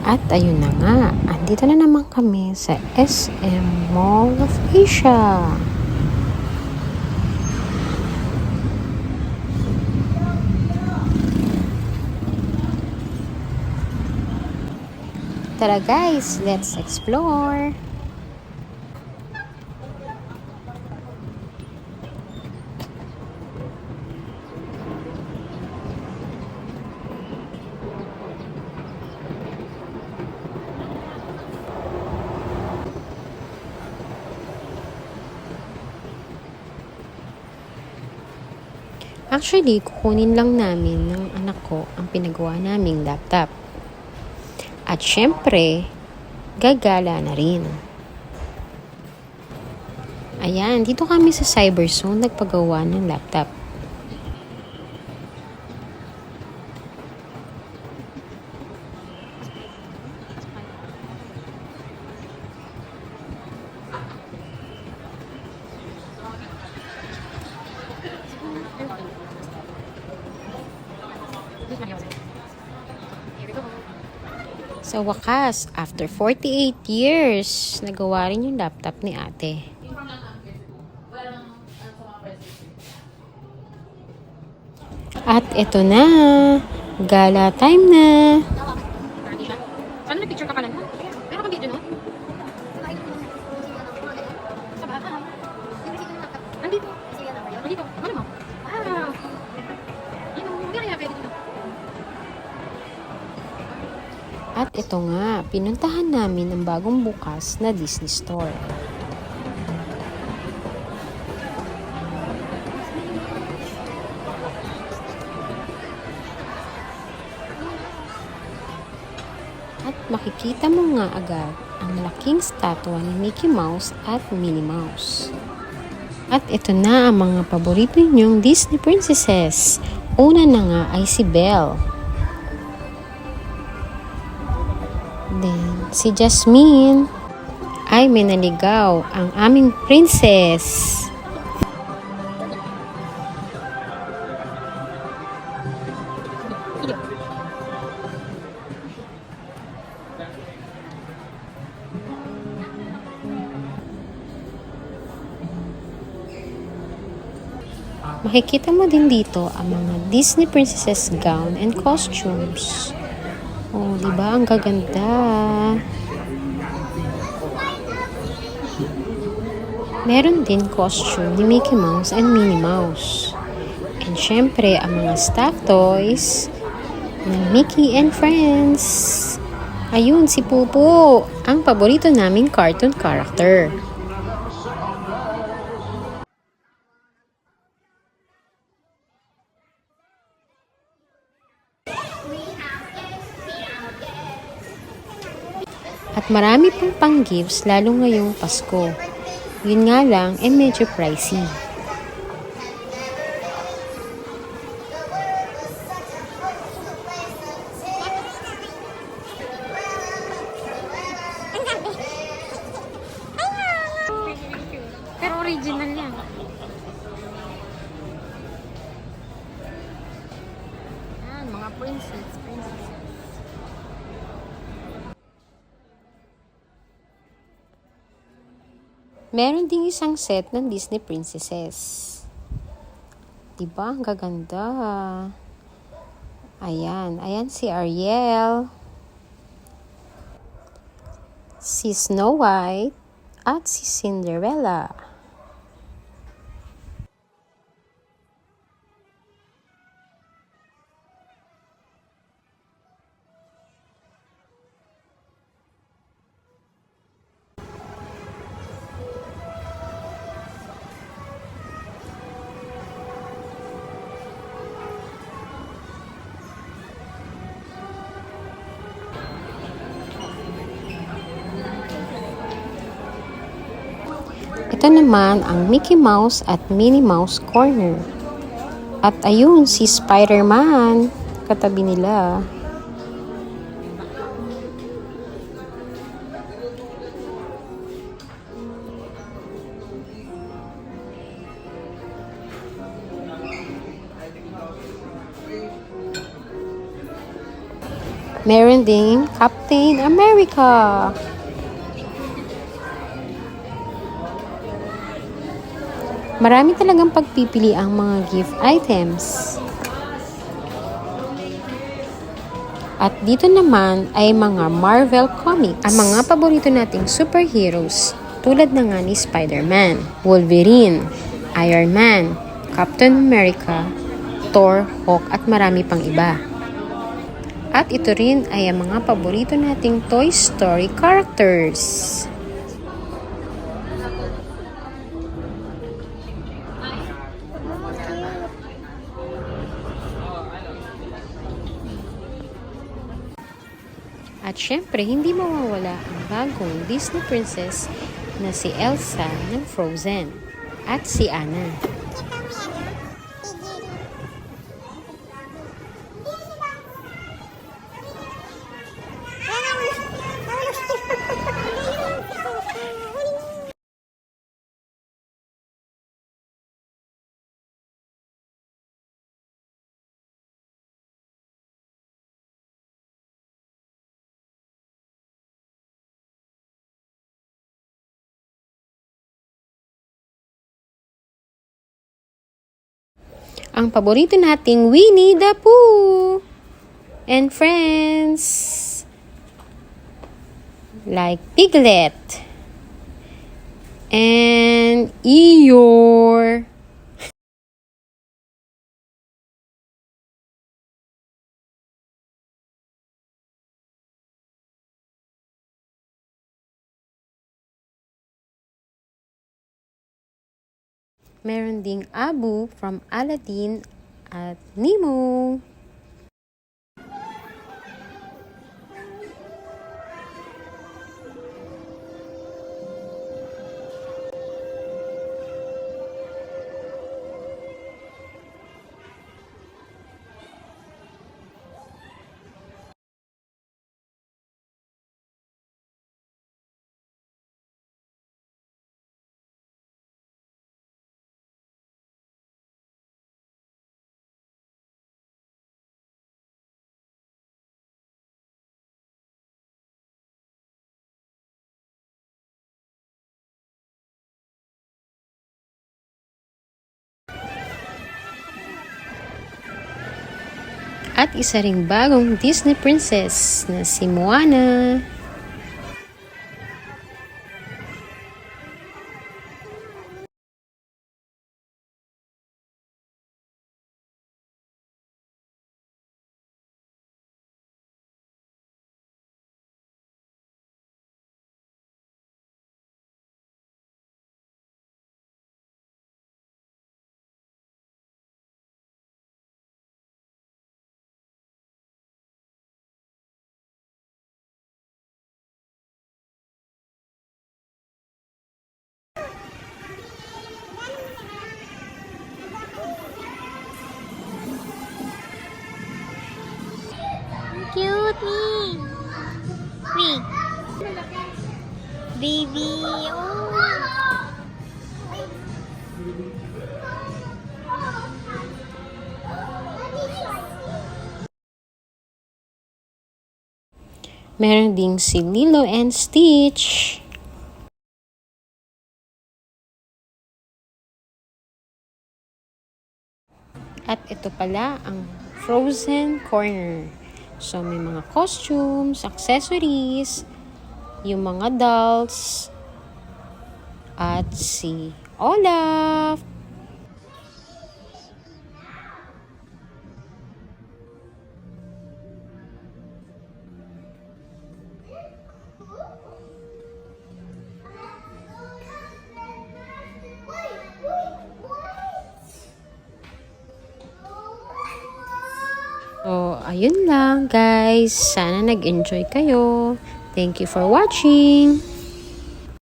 At ayun na nga, andito na naman kami sa SM Mall of Asia. Tara guys, let's explore! Actually, kukunin lang namin ng anak ko ang pinagawa naming laptop. At syempre, gagala na rin. Ayan, dito kami sa Cyberzone nagpagawa ng laptop. Sa wakas, after 48 years, nagawa rin yung laptop ni ate. At eto na, gala time na. Ano na picture ka pala? Meron kang video no? Sa bata ha? Nandito. Nandito. Ano mo? Wow. Yun, hindi kaya pwede dito. At ito nga, pinuntahan namin ang bagong bukas na Disney Store. At makikita mo nga agad ang malaking statwa ni Mickey Mouse at Minnie Mouse. At ito na ang mga paborito ninyong Disney princesses. Una na nga ay si Belle. Then, si Jasmine ay may naligaw ang aming princess. Makikita mo din dito ang mga Disney princesses gown and costumes. Oh, di ba ang gaganda? Meron din costume ni Mickey Mouse and Minnie Mouse. And syempre, ang mga stuffed toys ng Mickey and Friends. Ayun, si Pupo, ang paborito naming cartoon character. At marami pang gifts lalo ngayong Pasko. Yun nga lang, medyo pricey. Pero original yan. Yan, mga princess. Meron ding isang set ng Disney princesses. Diba? Ang gaganda. Ayan. Ayan si Ariel. Si Snow White. At si Cinderella. Ito naman ang Mickey Mouse at Minnie Mouse Corner. At ayun, si Spider-Man. Katabi nila. Meron ding Captain America. Marami talagang pagpipili ang mga gift items. At dito naman ay mga Marvel Comics. Ang mga paborito nating superheroes tulad na nga ni Spider-Man, Wolverine, Iron Man, Captain America, Thor, Hulk at marami pang iba. At ito rin ay ang mga paborito nating Toy Story characters. At syempre, hindi mawawala ang bagong Disney princess na si Elsa ng Frozen at si Anna. Ang paborito nating Winnie the Pooh and friends like Piglet and Eeyore. Meron ding Abu from Aladdin at Nemo. At isa ring bagong Disney princess na si Moana. Cute me. Me. Baby. Oh. Meron ding si Lilo and Stitch. At ito pala ang Frozen Corner. So, may mga costumes, accessories, yung mga dolls, at si Olaf. So, ayun lang guys. Sana nag-enjoy kayo. Thank you for watching.